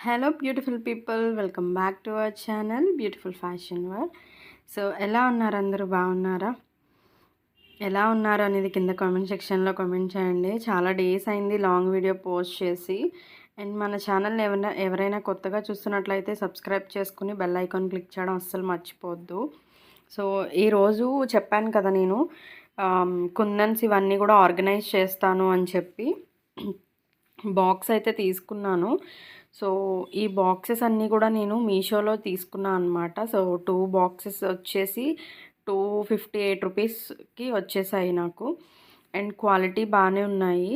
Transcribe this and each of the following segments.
Hello beautiful people, welcome back to our channel beautiful fashion world. So ఎలా ఉన్నారు? అందరూ బాగున్నారా? ఎలా ఉన్నారు అనేది కింద కామెంట్ సెక్షన్లో కామెంట్ చేయండి. చాలా డేస్ అయింది లాంగ్ వీడియో పోస్ట్ చేసి. అండ్ మన ఛానల్ని ఎవరైనా కొత్తగా చూస్తున్నట్లయితే సబ్స్క్రైబ్ చేసుకుని బెల్ ఐకాన్ క్లిక్ చేయడం అస్సలు మర్చిపోవద్దు. సో ఈరోజు చెప్పాను కదా నేను కుందన్స్ ఇవన్నీ కూడా ఆర్గనైజ్ చేస్తాను అని చెప్పి బాక్స్ అయితే తీసుకున్నాను. సో ఈ బాక్సెస్ అన్నీ కూడా నేను మీషోలో తీసుకున్నాను అనమాట. సో 2 బాక్సెస్ వచ్చేసి 258 రూపీస్కి వచ్చేసాయి నాకు. అండ్ క్వాలిటీ బాగానే ఉన్నాయి,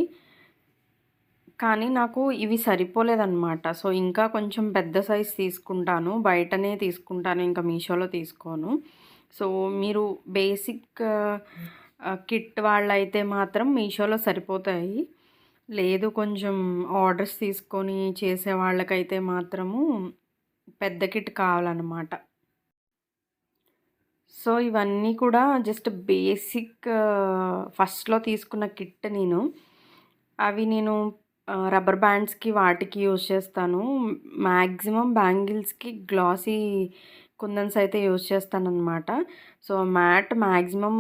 కానీ నాకు ఇవి సరిపోలేదన్నమాట. సో ఇంకా కొంచెం పెద్ద సైజ్ తీసుకుంటాను, బయటనే తీసుకుంటాను, ఇంకా మీషోలో తీసుకోను. సో మీరు బేసిక్ కిట్ వాళ్ళైతే మాత్రం మీషోలో సరిపోతాయి. లేదు కొంచెం ఆర్డర్స్ తీసుకొని చేసే వాళ్ళకైతే మాత్రము పెద్ద కిట్ కావాలన్నమాట. సో ఇవన్నీ కూడా జస్ట్ బేసిక్ ఫస్ట్లో తీసుకున్న కిట్ నేను. అవి నేను రబ్బర్ బ్యాండ్స్కి వాటికి యూజ్ చేస్తాను. మ్యాక్సిమం బ్యాంగిల్స్కి గ్లాసీ కుందన్స్ అయితే యూజ్ చేస్తానన్నమాట. సో మ్యాట్ మ్యాక్సిమం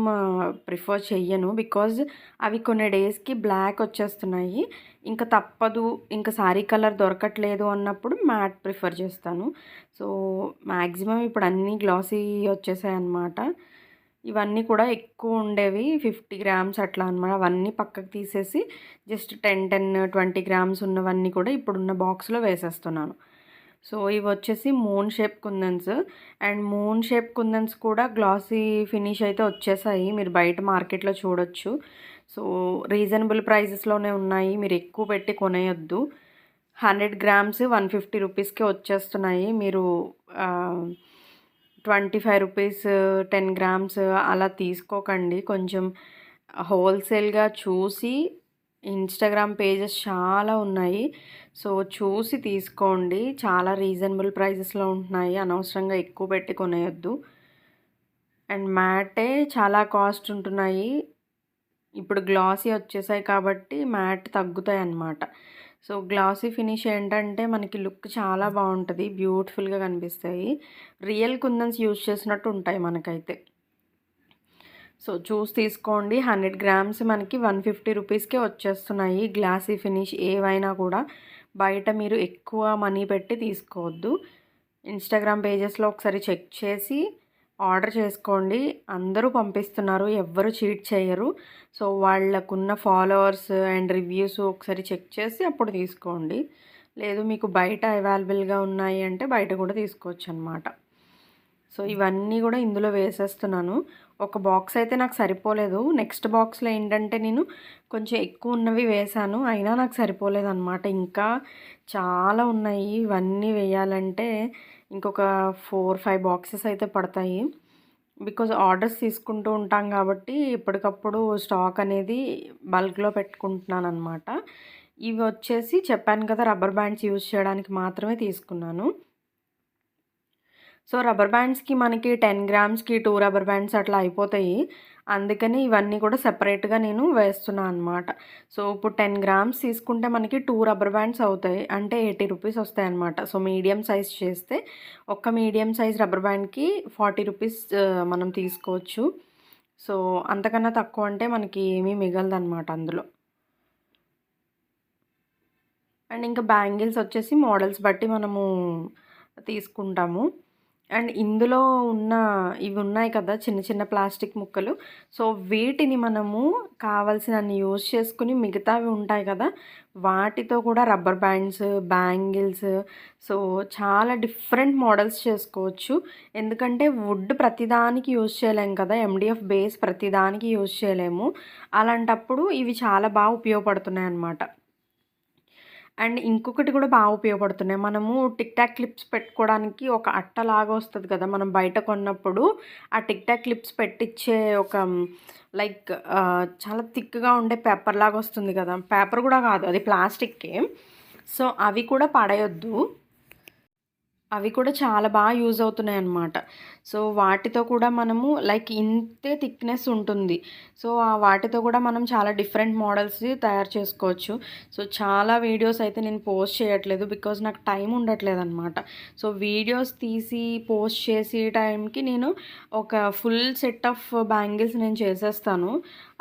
ప్రిఫర్ చెయ్యను, బికాజ్ అవి కొన్ని డేస్కి బ్లాక్ వచ్చేస్తున్నాయి. ఇంకా తప్పదు, ఇంకా సారీ కలర్ దొరకట్లేదు అన్నప్పుడు మ్యాట్ ప్రిఫర్ చేస్తాను. సో మ్యాక్సిమం ఇప్పుడు అన్నీ గ్లాసీ వచ్చేసాయి అన్నమాట. ఇవన్నీ కూడా ఎక్కువ ఉండేవి 50 గ్రామ్స్ అట్లా అనమాట. అవన్నీ పక్కకు తీసేసి జస్ట్ 10-20 గ్రామ్స్ ఉన్నవన్నీ కూడా ఇప్పుడున్న బాక్స్లో వేసేస్తున్నాను. సో ఇవి వచ్చేసి moon shape kundans. And moon shape kundans కూడా గ్లాసీ ఫినిష్ అయితే వచ్చేసాయి, మీరు బయట మార్కెట్లో చూడొచ్చు. సో రీజనబుల్ ప్రైజెస్లోనే ఉన్నాయి, మీరు ఎక్కువ పెట్టి కొనేయొద్దు. 100 గ్రామ్స్ 150 రూపీస్కే వచ్చేస్తున్నాయి. మీరు 25 రూపీస్ 10 గ్రామ్స్ అలా తీసుకోకండి. కొంచెం హోల్సేల్గా చూసి, ఇన్స్టాగ్రామ్ పేజెస్ చాలా ఉన్నాయి, సో చూసి తీసుకోండి. చాలా రీజనబుల్ ప్రైజెస్లో ఉంటున్నాయి, అనవసరంగా ఎక్కువ పెట్టి కొనేయొద్దు. అండ్ మ్యాటే చాలా కాస్ట్ ఉంటున్నాయి. ఇప్పుడు గ్లాసీ వచ్చేసాయి కాబట్టి మ్యాట్ తగ్గుతాయి అన్నమాట. సో గ్లాసీ ఫినిష్ ఏంటంటే మనకి లుక్ చాలా బాగుంటుంది, బ్యూటిఫుల్గా కనిపిస్తాయి. రియల్ కుందన్స్ యూజ్ చేసినట్టు ఉంటాయి మనకైతే. సో చూసి తీసుకోండి. 100 గ్రామ్స్ మనకి 150 రూపీస్కే వచ్చేస్తున్నాయి. గ్లాసీ ఫినిష్ ఏవైనా కూడా బయట మీరు ఎక్కువ మనీ పెట్టి తీసుకోవద్దు. ఇన్స్టాగ్రామ్ పేజెస్లో ఒకసారి చెక్ చేసి ఆర్డర్ చేసుకోండి. అందరూ పంపిస్తున్నారు, ఎవ్వరు చీట్ చేయరు. సో వాళ్ళకున్న ఫాలోవర్స్ అండ్ రివ్యూస్ ఒకసారి చెక్ చేసి అప్పుడు తీసుకోండి. లేదు మీకు బయట అవైలబుల్గా ఉన్నాయి అంటే బయట కూడా తీసుకోవచ్చు అనమాట. సో ఇవన్నీ కూడా ఇందులో వేసేస్తున్నాను. ఒక బాక్స్ అయితే నాకు సరిపోలేదు. నెక్స్ట్ బాక్స్లో ఏంటంటే నేను కొంచెం ఎక్కువ ఉన్నవి వేశాను, అయినా నాకు సరిపోలేదు అనమాట. ఇంకా చాలా ఉన్నాయి, ఇవన్నీ వేయాలంటే ఇంకొక 4-5 బాక్సెస్ అయితే పడతాయి. బికాజ్ ఆర్డర్స్ తీసుకుంటూ ఉంటాం కాబట్టి ఎప్పటికప్పుడు స్టాక్ అనేది బల్క్లో పెట్టుకుంటున్నాను అనమాట. ఇవి వచ్చేసి చెప్పాను కదా, రబ్బర్ బ్యాండ్స్ యూజ్ చేయడానికి మాత్రమే తీసుకున్నాను. సో రబ్బర్ బ్యాండ్స్కి మనకి 10 గ్రామ్స్కి 2 రబ్బర్ బ్యాండ్స్ అట్లా అయిపోతాయి. అందుకని ఇవన్నీ కూడా సెపరేట్గా నేను వేస్తున్నాను అనమాట. సో ఇప్పుడు 10 గ్రామ్స్ తీసుకుంటే మనకి 2 రబ్బర్ బ్యాండ్స్ అవుతాయి, అంటే 80 రూపీస్ వస్తాయి అనమాట. సో మీడియం సైజ్ చేస్తే ఒక్క మీడియం సైజ్ రబ్బర్ బ్యాండ్కి 40 రూపీస్ మనం తీసుకోవచ్చు. సో అంతకన్నా తక్కువ అంటే మనకి ఏమీ మిగలదన్నమాట అందులో. అండ్ ఇంకా బ్యాంగిల్స్ వచ్చేసి మోడల్స్ బట్టి మనము తీసుకుంటాము. అండ్ ఇందులో ఉన్న ఇవి ఉన్నాయి కదా చిన్న చిన్న ప్లాస్టిక్ ముక్కలు, సో వీటిని మనము కావాల్సినన్ని యూజ్ చేసుకుని మిగతావి ఉంటాయి కదా వాటితో కూడా రబ్బర్ బ్యాండ్స్, బ్యాంగిల్స్, సో చాలా డిఫరెంట్ మోడల్స్ చేసుకోవచ్చు. ఎందుకంటే వుడ్ ప్రతిదానికి యూజ్ చేయలేము కదా, ఎండిఎఫ్ బేస్ ప్రతిదానికి యూజ్ చేయలేము. అలాంటప్పుడు ఇవి చాలా బాగా ఉపయోగపడుతున్నాయి అన్నమాట. అండ్ ఇంకొకటి కూడా బాగా ఉపయోగపడుతున్నాయి. మనము టిక్ టాక్ క్లిప్స్ పెట్టుకోవడానికి ఒక అట్టలాగా వస్తుంది కదా మనం బయట కొన్నప్పుడు, ఆ టిక్ టాక్ క్లిప్స్ పెట్టించే ఒక లైక్ చాలా థిక్గా ఉండే పేపర్ లాగా వస్తుంది కదా, పేపర్ కూడా కాదు అది ప్లాస్టిక్కే. సో అవి కూడా పడేయొద్దు. అవి కూడా చాలా బాగా యూజ్ అవుతున్నాయన్నమాట. సో, వాటితో కూడా మనము లైక్ ఇంతే థిక్‌నెస్ ఉంటుంది. సో, వాటితో కూడా మనం చాలా డిఫరెంట్ మోడల్స్ తయారు చేసుకోవచ్చు. సో, చాలా వీడియోస్ అయితే నేను పోస్ట్ చేయట్లేదు. బికాజ్ నాకు టైం ఉండట్లేదన్నమాట. సో, వీడియోస్ తీసి పోస్ట్ చేసే టైంకి నేను ఒక ఫుల్ సెట్ ఆఫ్ బ్యాంగిల్స్ నేను చేసేస్తాను.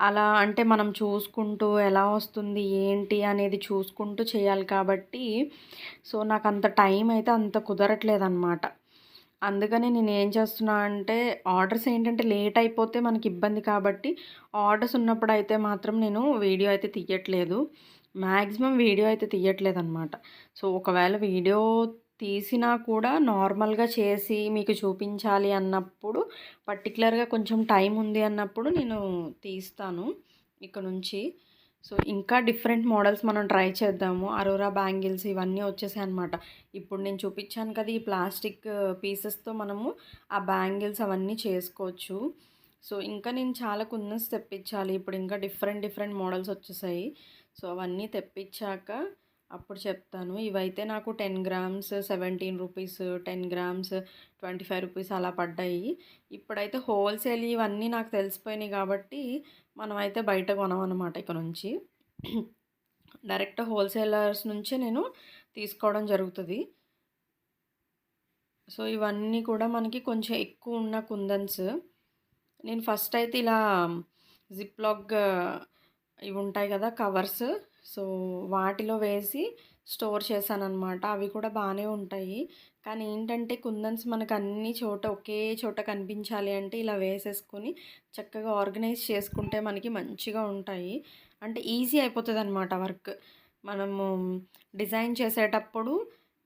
అలా అంటే మనం చూసుకుంటూ ఎలా వస్తుంది, ఏంటి అనేది చూసుకుంటూ చేయాలి కాబట్టి సో, నాకంత టైం అయితే అంత కుదరట్లేదనమాట. అందుకని నేనేం చేస్తున్నా అంటే, ఆర్డర్స్ ఏంటంటే లేట్ అయిపోతే మనకి ఇబ్బంది కాబట్టి, ఆర్డర్స్ ఉన్నప్పుడైతే మాత్రం నేను వీడియో అయితే తీయట్లేదు. మ్యాక్సిమం వీడియో అయితే తీయట్లేదనమాట. సో, ఒకవేళ వీడియో తీసినా కూడా నార్మల్‌గా చేసి మీకు చూపించాలి అన్నప్పుడు, పర్టిక్యులర్‌గా కొంచెం టైం ఉంది అన్నప్పుడు నేను తీస్తాను ఇక నుంచి. సో, ఇంకా డిఫరెంట్ మోడల్స్ మనం ట్రై చేద్దాము. అరోరా బ్యాంగిల్స్ ఇవన్నీ వచ్చేసాయన్నమాట. ఇప్పుడు నేను చూపించాను కదా! ఈ ప్లాస్టిక్ పీసెస్‌తో మనము ఆ బ్యాంగిల్స్ అవన్నీ చేసుకోవచ్చు. సో, ఇంకా నేను చాలా కుందన్స్ తెప్పించాలి. ఇప్పుడు ఇంకా డిఫరెంట్ మోడల్స్ వచ్చేసాయి. సో, అవన్నీ తెప్పించాక అప్పుడు చెప్తాను. ఇవైతే నాకు 10 గ్రామ్స్ 17 రూపీస్, 10 గ్రామ్స్ 25 రూపీస్ అలా పడ్డాయి. ఇప్పుడైతే హోల్‌సేల్ ఇవన్నీ నాకు తెలిసిపోయినాయి కాబట్టి మనమైతే బయట కొనమన్నమాట ఇక నుంచి. డైరెక్ట్ హోల్‌సేలర్స్ నుంచే నేను తీసుకోవడం జరుగుతది. సో, ఇవన్నీ కూడా మనకి కొంచెం ఎక్కువ ఉన్న కుందన్స్. నేను ఫస్ట్ అయితే ఇలా జిప్‌లాక్ ఇవి ఉంటాయి కదా కవర్స్. సో, వాటిలో వేసి స్టోర్ చేశాననమాట. అవి కూడా బానే ఉంటాయి. కానీ ఏంటంటే కుందన్స్ మనకు అన్ని చోట ఒకే చోట కనిపించాలి అంటే ఇలా వేసేసుకొని చక్కగా ఆర్గనైజ్ చేసుకుంటే మనకి మంచిగా ఉంటాయి. అంటే ఈజీ అయిపోతదనమాట వర్క్. మనము డిజైన్ చేసేటప్పుడు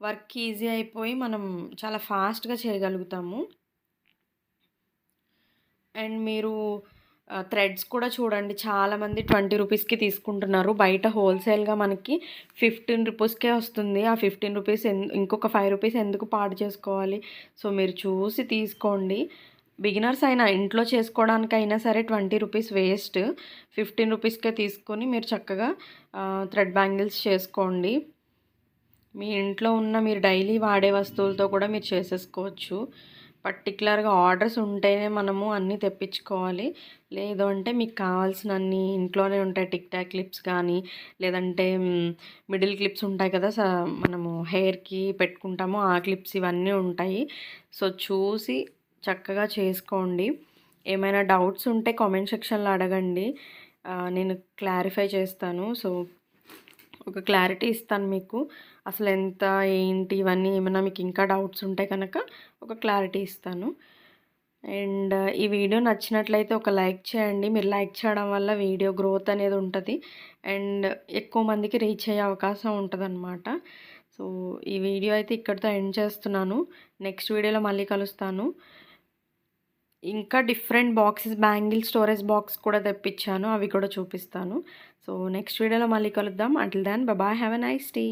వర్క్ ఈజీ అయిపోయి మనం చాలా ఫాస్ట్‌గా చేయగలుగుతాము. అండ్ మీరు థ్రెడ్స్ కూడా చూడండి చాలామంది 20 రూపీస్‌కి తీసుకుంటున్నారు. బయట హోల్‌సేల్‌గా మనకి 15 రూపీస్‌కే వస్తుంది. ఆ 15 రూపీస్ ఇంకొక 5 రూపీస్ ఎందుకు పాడు చేసుకోవాలి? సో, మీరు చూసి తీసుకోండి. బిగినర్స్ అయినా ఇంట్లో చేసుకోవడానికైనా సరే 20 రూపీస్ వేస్ట్. 15 రూపీస్‌కే తీసుకొని మీరు చక్కగా థ్రెడ్ బ్యాంగిల్స్ చేసుకోండి. మీ ఇంట్లో ఉన్న మీరు డైలీ వాడే వస్తువులతో కూడా మీరు చేసేసుకోవచ్చు. పర్టిక్యులర్‌గా ఆర్డర్స్ ఉంటేనే మనము అన్నీ తెప్పించుకోవాలి. లేదు అంటే మీకు కావాల్సినన్ని ఇంట్లోనే ఉంటాయి. టిక్ టాక్ క్లిప్స్ కానీ, లేదంటే మిడిల్ క్లిప్స్ ఉంటాయి కదా! మనము హెయిర్‌కి పెట్టుకుంటాము. ఆ క్లిప్స్ ఇవన్నీ ఉంటాయి. సో, చూసి చక్కగా చేసుకోండి. ఏమైనా డౌట్స్ ఉంటే కామెంట్ సెక్షన్‌లో అడగండి. నేను క్లారిఫై చేస్తాను. సో, ఒక క్లారిటీ ఇస్తాను మీకు. అసలు ఎంత, ఏంటి ఇవన్నీ ఏమన్నా మీకు ఇంకా డౌట్స్ ఉంటే కనుక ఒక క్లారిటీ ఇస్తాను. అండ్ ఈ వీడియో నచ్చినట్లయితే ఒక లైక్ చేయండి. మీరు లైక్ చేయడం వల్ల వీడియో గ్రోత్ అనేది ఉంటది. అండ్ ఎక్కువ మందికి రీచ్ అయ్యే అవకాశం ఉంటదనమాట. సో, ఈ వీడియో అయితే ఇక్కడితో ఎండ్ చేస్తున్నాను. నెక్స్ట్ వీడియోలో మళ్ళీ కలుస్తాను. ఇంకా different boxes bangle storage box కూడా తెప్పించాను. అవి కూడా చూపిస్తాను. సో, నెక్స్ట్ వీడియోలో మళ్ళీ కలుద్దాం. Until then bye. Have a nice day.